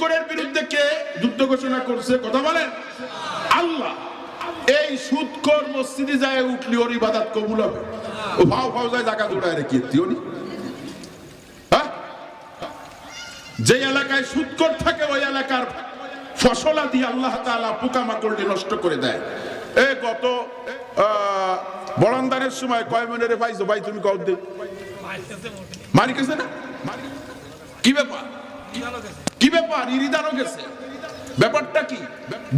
সুদখোরের বিরুদ্ধে কে যুদ্ধ ঘোষণা করছে? কথা বলেন। আল্লাহ। এই সুদখোর মসজিদে যায় উঠলি ওর ইবাদত কবুল হবে? ও ভাও ভাও যায় জায়গা জোড়ায় রেখে দিওনি। হ্যাঁ, যে এলাকায় সুদখোর থাকে ওই এলাকার ফসলাদি আল্লাহ তাআলা পোকামাকড় নষ্ট করে দেয়। এই গত বরন্দারের সময় কয় মনে পাইছো ভাই? তুমি কও দে। মারি গেছে না? কি ব্যাপার? কি ব্যাপার? ইরিদারও গেছে। ব্যাপারটা কি?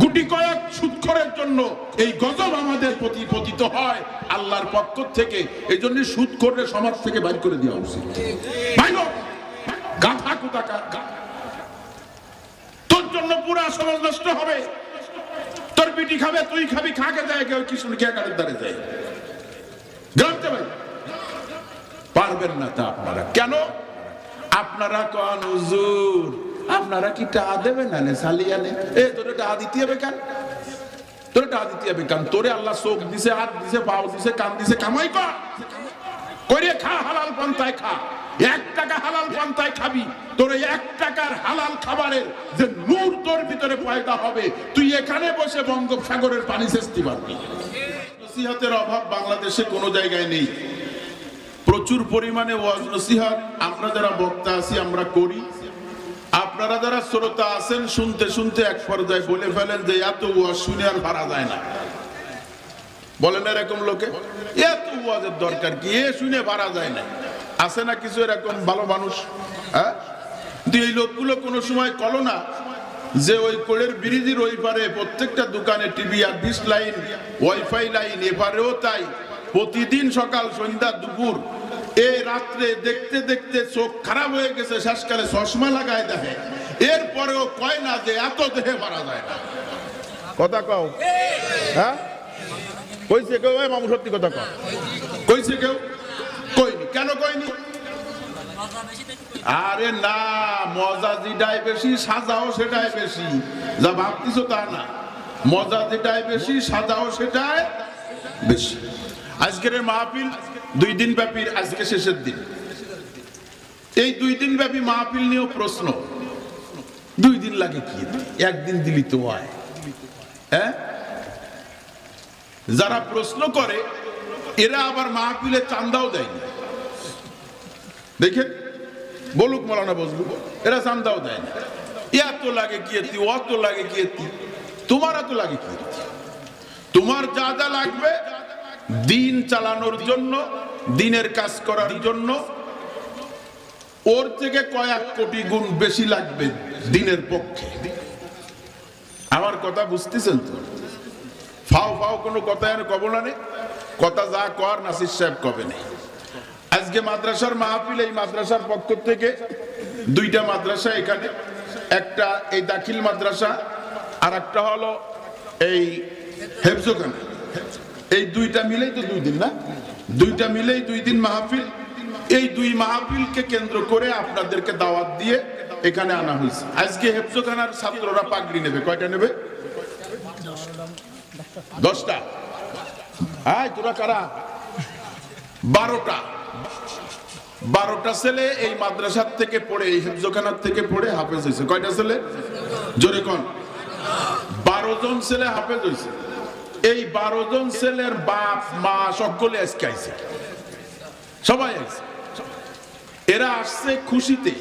গুটি কয়েক সুদখোরের জন্য এই গজব আমাদের প্রতি পতিত হয় আল্লাহর পক্ষ থেকে। এই জন্য সুদখোরদের সমাজ থেকে বাইর করে দেওয়া উচিত। ভাইগো, গাধা কোথাকার, তোর জন্য পুরা সমাজ নষ্ট হবে। তোর বিটি খাবে, তুই খাবি, খাকে যায় কেউ কিশোর খেয়ে কাঠের দ্বারে যায়। জানতে ভাই পারবেন না তা আপনারা কেন? আপনারা কোন হুজুর আপনারা কি টা দেবেন না সালিয়ানে? এ তোরে টা দিতে হবে কেন? তোরে টা দিতে হবে কেন? তোরে আল্লাহ চোখ দিছে, হাত দিছে, পাও দিছে, কান দিছে, কামাই কর, করে খা, হালাল পন্থায় খা। 1 টাকা হালাল পন্থায় খাবি, তোর 1 টাকার হালাল খাবারের যে নূর তোর ভিতরে পয়দা হবে, তুই এখানে বসে বঙ্গোপসাগরের পানি সেচতে পারবি। নসিহতের অভাব বাংলাদেশে কোনো জায়গায় নেই। প্রচুর পরিমাণে ওয়াজ নসিহত আমরা যারা বক্তা আছি আমরা করি। আপনারা যারা শ্রোতা আছেন শুনতে শুনতে এক পর্যায়ে বলে ফেলেন যে এত ওয়াজ শুনে আর পারা যায় না। বলেন এরকম লোকে, এত ওয়াজের দরকার কি, এ শুনে পারা যায় না। আছে না কিছু এরকম ভালো মানুষ? হ্যাঁ, এই লোকগুলো কোনো সময় কলো না যে ওই কোড়ের ব্রিজের ওই পারে প্রত্যেকটা দোকানে টিভি আর 20 লাইন ওয়াইফাই লাইন, এপারেও তাই। প্রতিদিন সকাল সন্ধ্যা দুপুর এই রাত্রে দেখতে দেখতে চোখ খারাপ হয়ে গেছে, শেষকালে চশমা লাগায় দেখে। এরপরেও কয় না যে এত দেহে মারা যায় না। কথা কও? হ্যাঁ, কইছে কেউ? মামু সত্যি কথা কও, কইছে কেউ? কইনি। কেন কইনি? আরে না, মজা যেটাই বেশি সাজাও সেটাই বেশি। যা ভাবতিস তা না, মজা যেটাই বেশি সাজাও সেটাই বেশি। আজকের মাহফিল 2 দিন ব্যাপী, আজকে শেষের দিন। এই 2 দিন ব্যাপী মাহফিল নিয়েও প্রশ্ন। 2 দিন লাগে কি? 1 দিন দিলি তো হয়। হ্যাঁ, যারা প্রশ্ন করে এরা আবার মাহফিলে চান্দাও দেয়নি। দেখেন, বলুক মৌলানা বজলু, এরা চান্দাও দেয় না। এত লাগে কি এতি, অত লাগে কি এতি, তোমার এত লাগে কি? তোমার যা যা লাগবে দিন চালানোর জন্য, দিনের কাজ করার জন্য, ওর থেকে কয়েক কোটি গুণ বেশি লাগবে দিনের পক্ষে। আমার কথা বুঝতেছেন তো? ফাও ফাও কোনো কথা এনে কব না, কথা যা কর নাসির সাহেব কবে নেই। আজকে মাদ্রাসার মাহফিল, এই মাদ্রাসার পক্ষ থেকে 2টা মাদ্রাসা এখানে, একটা এই দাখিল মাদ্রাসা আর একটা হলো এই হেফজখানা। এই 2টা মিলেই তো 2 দিন না? 2টা মিলেই 2 দিন মাহফিল। এই 2 মাহফিলকে কেন্দ্র করে আপনাদেরকে দাওয়াত দিয়ে এখানে আনা হয়েছে। আজকে হেফজখানার ছাত্ররা পাগড়ি নেবে। কয়টা নেবে? 10টা। হ্যাঁ, তোরা কারা? 12টা। 12টা ছেলে এই মাদ্রাসার থেকে পড়ে, এই হেফজখানার থেকে পড়ে হাফেজ হয়েছে। কয়টা ছেলে? জোরে কোন? 12 জন ছেলে হাফেজ হয়েছে। এই 12 জন ছেলের বাপ মা সকলে আজকে আইছে, সবাই আইছে। এরা আসছে খুশিতে।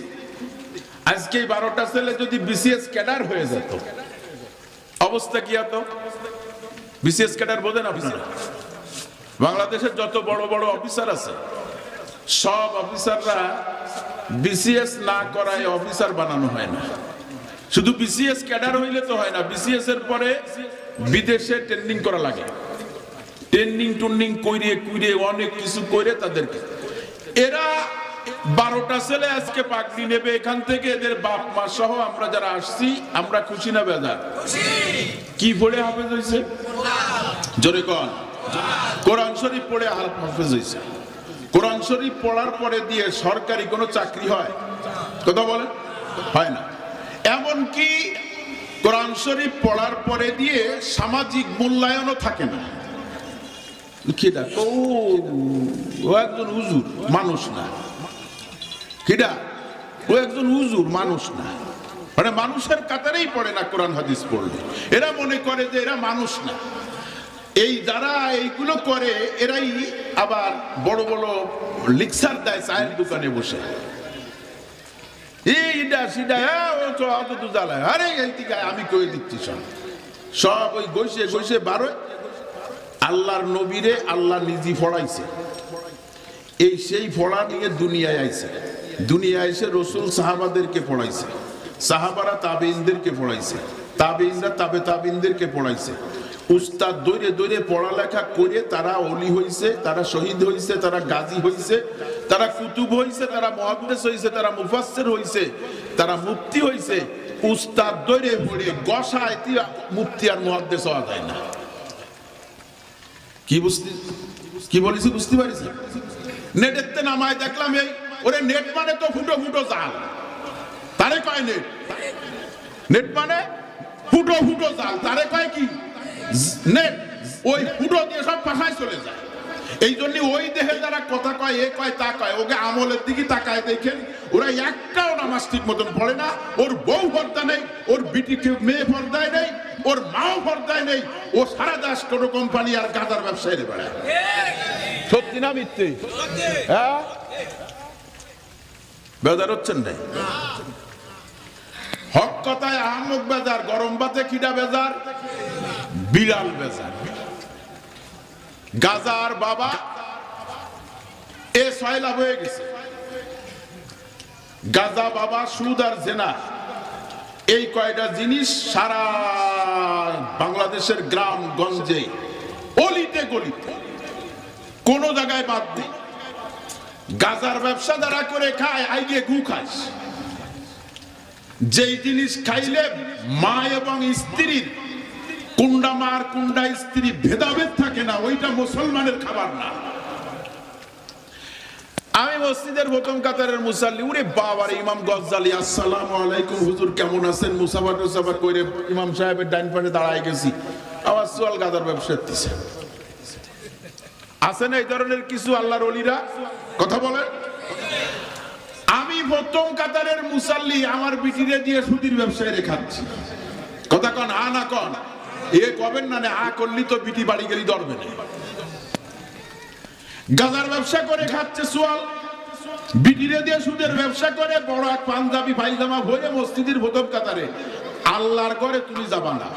আজকে এই 12টা ছেলে যদি বিসিএস ক্যাডার হয়ে যেত, অবস্থা কি হতো? বিসিএস ক্যাডার বোঝেন আপনারা? বাংলাদেশের যত বড় বড় অফিসার আছে সব অফিসাররা বিসিএস না করায় অফিসার বানানো হয় না। শুধু বিসিএস ক্যাডার হইলে তো হয় না, বিসিএস এর পরে বিদেশে ট্রেনিং করা লাগে। ট্রেনিং টুনিং কইরে কুইরে অনেক কিছু করে তাদেরকে। এরা 12টা ছেলে আজকে পাগড়ি নেবে এখান থেকে। এদের বাপ মা সহ আমরা যারা আসছি আমরা খুশি না বেজার? কি পড়ে হাফেজ হয়েছে? জোরে কোন? কোরআন শরীফ পড়ে হাফেজ হয়েছে। কোরআন শরীফ পড়ার পরে দিয়ে সরকারি কোনো চাকরি হয়? কথা বলেন, হয় না। এমনকি কোরআন শরীফ পড়ার পরে দিয়ে সামাজিক মূল্যায়নও থাকে না। কিডা? ও একজন হুজুর, মানুষ না। কিডা? ও একজন হুজুর, মানুষ না। মানে মানুষের কাতারেই পড়ে না কোরআন হাদিস পড়লে। এরা মনে করে যে এরা মানুষ না। এই যারা এইগুলো করে এরাই আবার বড় বড় লেকচার দেয় চায়ের দোকানে বসে, আমি কয়ে দিচ্ছি সব ওই গৈসে গৈসে বারোয় আল্লাহর নবীরে আল্লাহ নিজে ফড়াইছে। এই সেই ফড়া নিয়ে দুনিয়ায় আইছে, দুনিয়ায় এসে রসুল সাহাবাদেরকে পড়াইছে, সাহাবারা তাবেঈনদেরকে পড়াইছে, তাবেঈনরা তাবে তাবেঈনদেরকে পড়াইছে। উস্তাদ দৌড়ে দৌড়ে পড়ালেখা করে তারা ওলি হইছে, তারা শহীদ হইছে, তারা গাজী হইছে, তারা কুতুব হইছে, তারা মুহাদ্দিস হইছে, তারা মুফাসসির হইছে, তারা মুফতি হইছে। উস্তাদ দৌড়ে পড়ে গসায় মুফতি আর মুহাদ্দিস হওয়া যায় না। কি বলেছি বুঝতে পারিস? নেটেতে নামায় দেখলাম এই ওরে নেট মানে তো ফুটো ফুটো জাল, তারে কয় নেট। নেট মানে ফুটো ফুটো জাল, তারে কয় কি নেট। ওই ফুটো দিয়ে সব ভাষায় চলে যায়। এই জন্য ওই দেহে যারা কথা কয় এ কয় তা কয়, ওকে আমলের দিকে তাকায় দেখেন ওরা একটাও নামাজ ঠিক মতন পড়ে না। ওর বউ পর্দা নেই, ওর বিটিকে মেয়ে পর্দায় নেই, ওর মাও পর্দায় নেই। ও সারা দেশ টোটো কোম্পানি আর গাঁজার ব্যবসায়ী বেড়ায়। সত্যি না মিথ্যে? হ্যাঁ, বেজার হচ্ছেন নাই? হক কথায় আহমক বেজার, গরম ভাতে খিদা বেজার, বিড়াল বেজার। গাজার বাবা এ সয়লাভ হয়ে গেছে। গাজা বাবা, সুদ আর জেনা, এই কয়টা জিনিস সারা বাংলাদেশের গ্রাম গঞ্জে অলিতে গলিতে কোন জায়গায় বাদ নেই। গাজার ব্যবসা যারা করে খায় আইগে গু খায়। যেই জিনিস খাইলে মা এবং স্ত্রীর কুন্ডা মার কুন্ডা স্ত্রী ভেদাভেদ থাকে না, ওইটা মুসলমানের খাবার না। আমি মসজিদের প্রথম কাতারের মুসাল্লি, ওরে বাবার ইমাম গজ্জালি, আসসালামু আলাইকুম হুজুর কেমন আছেন, মুসাফা টুসাফা করে ইমাম সাহেবের ডাইন পাশে দাঁড়ায় গেছি। আবার সোয়াল গাজার ব্যবসা দিচ্ছে। আছে না এই ধরনের কিছু আল্লাহর ওলিরা? কথা বলে। আমি প্রথম কাতারের মুসাল্লি, আমার বিটিরে দিয়ে সুদির ব্যবসায় রেখাচ্ছি। কথা কন আ না কন? এ কবেন না, আ করলি তো বিটি বাড়ি গেলি ধরবে না। গাজার ব্যবসা করে খাচ্ছে সোয়াল, বিটিরে দিয়ে সুদের ব্যবসা করে, বড় এক পাঞ্জাবি পায়জামা ভরে মসজিদের প্রথম কাতারে। আল্লাহর ঘরে তুমি যাবা না।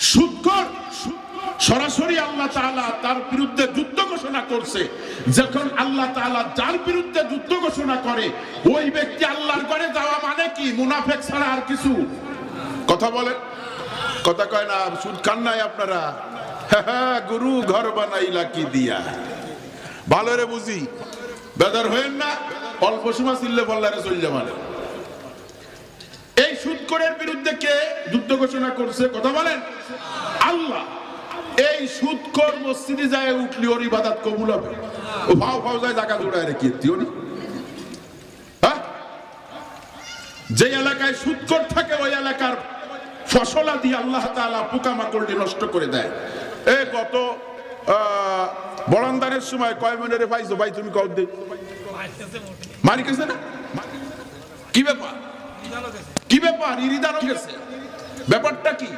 সুদখোর সরাসরি আল্লাহ তাআলা তার বিরুদ্ধে যুদ্ধ ঘোষণা করছে। যখন আল্লাহ তাআলা যার বিরুদ্ধে যুদ্ধ ঘোষণা করে ওই ব্যক্তি আল্লাহর ঘরে যাওয়া মানে কি? মুনাফিক ছাড়া আর কিছু। কথা বলে, কথা কয় না? সুদ খান নাই আপনারা? গুরু ঘর বানাইলা কি দিয়া? ভালো রে বুঝি, বেদার হয়েন না। অল্প সময় চিল্লে বললারে চল যাবে। এই সুদখোরের বিরুদ্ধে কে যুদ্ধ ঘোষণা করছে? কথা বলেন আল্লাহ। এই সুদখোর মসজিদে যায় উঠলি ওর ইবাদত কবুল হবে? ও ভাও ভাও যায় জায়গা জোড়ায় রেখে দিওনি। হ্যাঁ, যে এলাকায় সুদখোর থাকে ওই এলাকার ফসলাদি আল্লাহ তাআলা পোকামাকড় নষ্ট করে দেয়। এ গত বরন্দানের সময় কয় মিনিটে পাইছো ভাই? তুমি কও দে। মারি গেছে না? কি ব্যাপার? কি ব্যাপার? ইরিদানো গেছে। ব্যাপারটা কি?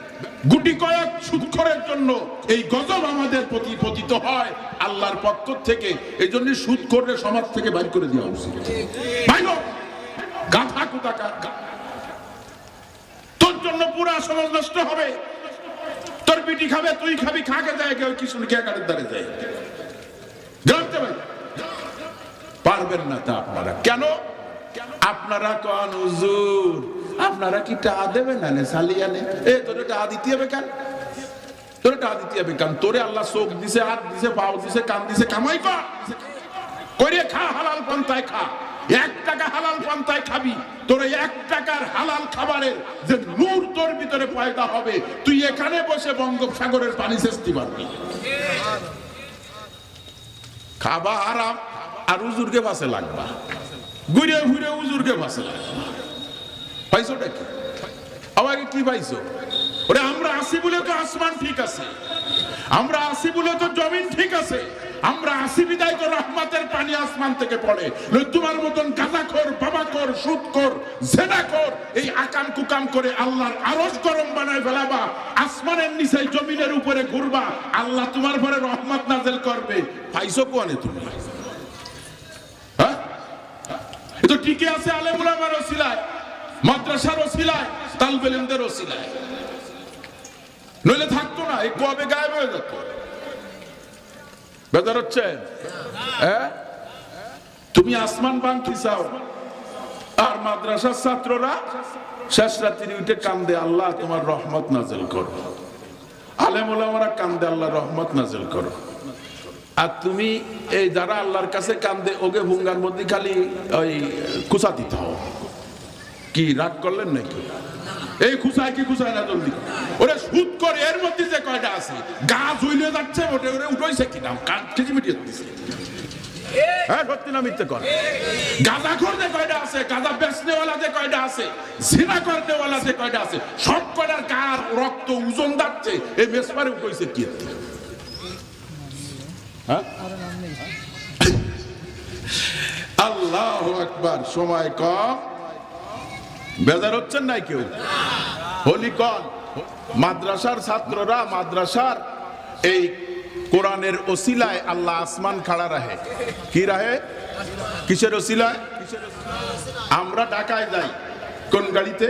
গুটি কয়েক সুদখোরের জন্য এই গজব আমাদের প্রতি পতিত হয় আল্লাহর পক্ষ থেকে। এই জন্য সুদখোরের সমাজ থেকে বাইর করে দেওয়া উচিত। ভাইগো গাধা কোথাকার, তোর জন্য পুরা সমাজ নষ্ট হবে। তোর বিটি খাবে, তুই খাবি, খাকে যায় কেউ কি শুনে কে কাটের দ্বারে যায়। গ্রামতে ভাই পারবেন না তা আপনারা কেন? আপনারা কোন হুজুর আপনারা কি টা দেবেন না সালিয়ানে? এ তোরে টা দিতে হবে কেন? তোরে টা দিতে হবে কেন? তোরে আল্লাহ চোখ দিছে, হাত দিছে, পাও দিছে, কান দিছে, কামাই কর করে খা, হালাল পন্থায় খা। 1 টাকা হালাল পন্থায় খাবি, তোর 1 টাকার হালাল খাবারের যে নূর তোর ভিতরে পয়দা হবে, তুই এখানে বসে বঙ্গোপসাগরের পানি সেচতে পারবি। খাবা আরাম আর হুজুরকে পাশে লাগবা, ঘুরে ঘুরে হুজুরকে পাশে লাগবা। পাইছোটা কি? আমাকে কি পাইছো? ওরে আমরা আসি বলে তো আসমান ঠিক আছে, আমরা আসি বলে তো জমিন ঠিক আছে। আমরা আসি বিদায় তো রহমতের পানি আসমান থেকে পড়ে। তোমার মতন গাঁজাখোর, বাবাখোর, সুদখোর, জেনাখোর এই আকাম কুকাম করে আল্লাহর আরশ গরম বানায় ফেলাবা, আসমানের নিচে জমিনের উপরে ঘুরবা, আল্লাহ তোমার পরে রহমত নাযিল করবে। পাইছো কোনে তুমি? হ্যাঁ, এ তো টিকে আছে আলেম উলামার ওসিলায়, মাদ্রাসার ওসিলায়, তালবে ইলমের ওসিলায়, নইলে থাকতো না, এই কবে গায়েব হয়ে যেত। বেজার হচ্ছে? হ্যাঁ, তুমি আসমান ভাঙতে চাও আর মাদ্রাসার ছাত্ররা শেষ রাত্রি উঠে কান্দে আল্লাহ তোমার রহমত নাযিল করো, আলেম ওলামারা কান্দে আল্লাহ রহমত নাযিল করো। আর তুমি এই যারা আল্লাহর কাছে কান্দে ওকে ভুঙ্গার মধ্যে খালি ওই কুচা দিতে হও। কি রাগ করলেন নাকি? এই খুশায় কি খুশায় না জলদি ওরে সুদ করে এর মধ্যে যে কয়টা আছে গাছ হইলে যাচ্ছে ওটা ওরে উঠাইছে কিনা কান কেজি মিটিয়ে দিচ্ছে। হ্যাঁ, সত্যি না মিথ্যে কর? গাঁজা করতে কয়টা আছে, গাঁজা বেচনেওয়ালা যে কয়টা আছে, জিনা করতেওয়ালা যে কয়টা আছে, সব কয়টার গার রক্ত ওজন যাচ্ছে এই মেসমারে উঠাইছে কি? হ্যাঁ, আল্লাহু আকবার। সময় কম, বেজার হচ্ছেন নাই কেউ? হোলি কন মাদ্রাসার ছাত্ররা মাদ্রাসার এই কোরআনের ওসিলায় আল্লাহ আসমান খাড়া রাখে। কি রাখে? কিসের ওসিলায়? আমরা ঢাকায় যাই কোন গাড়িতে?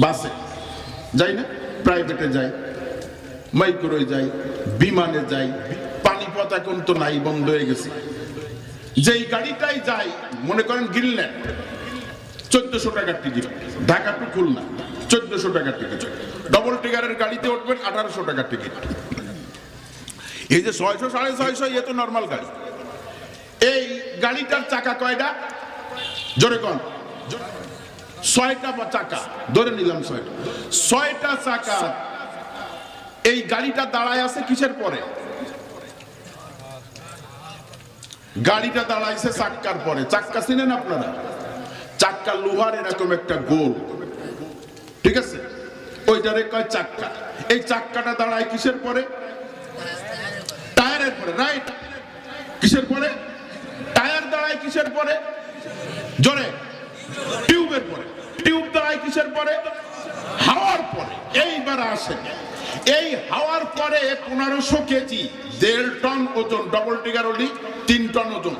বাসে যাই না, প্রাইভেটে যাই, মাইক্রোয় যাই, বিমানে যাই, পানিপথ এখন তো নাই, বন্ধ হয়ে গেছে। যেই গাড়িটাই যাই, মনে করেন গ্রিনল্যান্ড, 1400 টাকার টিকিট, ঢাকা টু খুলনা 1400 টাকার টিকিট, ডবল টিকারের গাড়িতে উঠবেন 1800 টাকার টিকিট। এই যে 600 650 এ তো নরমাল গাড়ি। এই গাড়িটার চাকা কয়টা? জোরে কোন? 6টা চাকা, ধরে নিলাম 6টা চাকা। এই গাড়িটা দাঁড়ায় আছে কিসের পরে? গাড়িটা দাঁড়াইছে চাক্কার পরে। চাক্কা চিনেন আপনারা? চাক্কা লোহার এরকম একটা গোল, ঠিক আছে, ওইটারে কয় চাক্কা। এই চাক্কাটা দাঁড়ায় কিসের পরে? টায়ারের পরে, রাইট? কিসের পরে? টায়ার দাঁড়ায় কিসের পরে? জোরে, টিউবের পরে। টিউব দাঁড়ায় কিসের পরে? হাওয়ার পরে। এইবার আসেন, এই হাওয়ার পরে 1500 কেজি, 1.5 টন ওজন, ডবল টিকার ওলি 3 টন ওজন।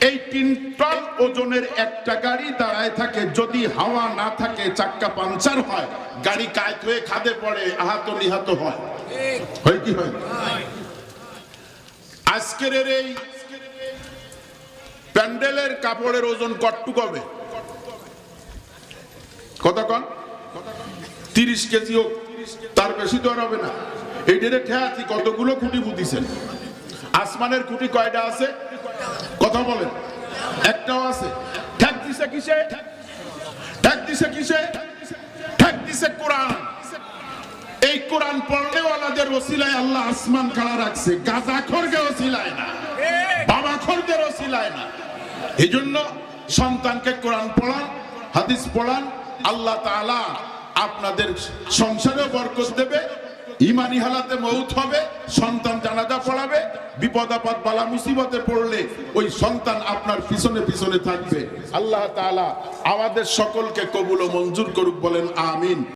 এই 3 টন ওজনের একটা গাড়ি দাঁড়ায় থাকে, যদি হাওয়া না থাকে চাক্কা পাঞ্চার হয়, গাড়ি কায়ত হয়ে খাদে পড়ে, আহত নিহত হয়। হয় কি হয়? আজকের এই প্যান্ডেলের কাপড়ের ওজন কতটুকু হবে? কত কন? 30 কেজি হোক, তার বেশি তো আর হবে না। এই ডেরে ঠেয়াছি কতগুলো খুঁটি পুঁতিছেন? আসমানের খুঁটি কয়টা আছে? কথা বলেন। একটাও আছে। ঠেক দিছে কিসে? ঠেক দিছে কিসে? ঠেক দিছে কোরআন। এই কোরআন পড়নেওয়ালাদের ওসিলায় আল্লাহ আসমান খাড়া রাখছে, গাঁজাখোরকে ওসিলায় না, বাবাখোরদের ওসিলায় না। এই জন্য সন্তানকে কোরআন পড়ান, হাদিস পড়ান, আল্লাহ তাআলা আপনাদের সংসারেও বরকত দেবে, ইমানি হালাতে মউত হবে, সন্তান জানাজা পড়াবে, বিপদ আপদ বালা মুসিবতে পড়লে ওই সন্তান আপনার পিছনে পিছনে থাকবে। আল্লাহ তাআলা আমাদের সকলকে কবুল ও মঞ্জুর করুক, বলেন আমিন।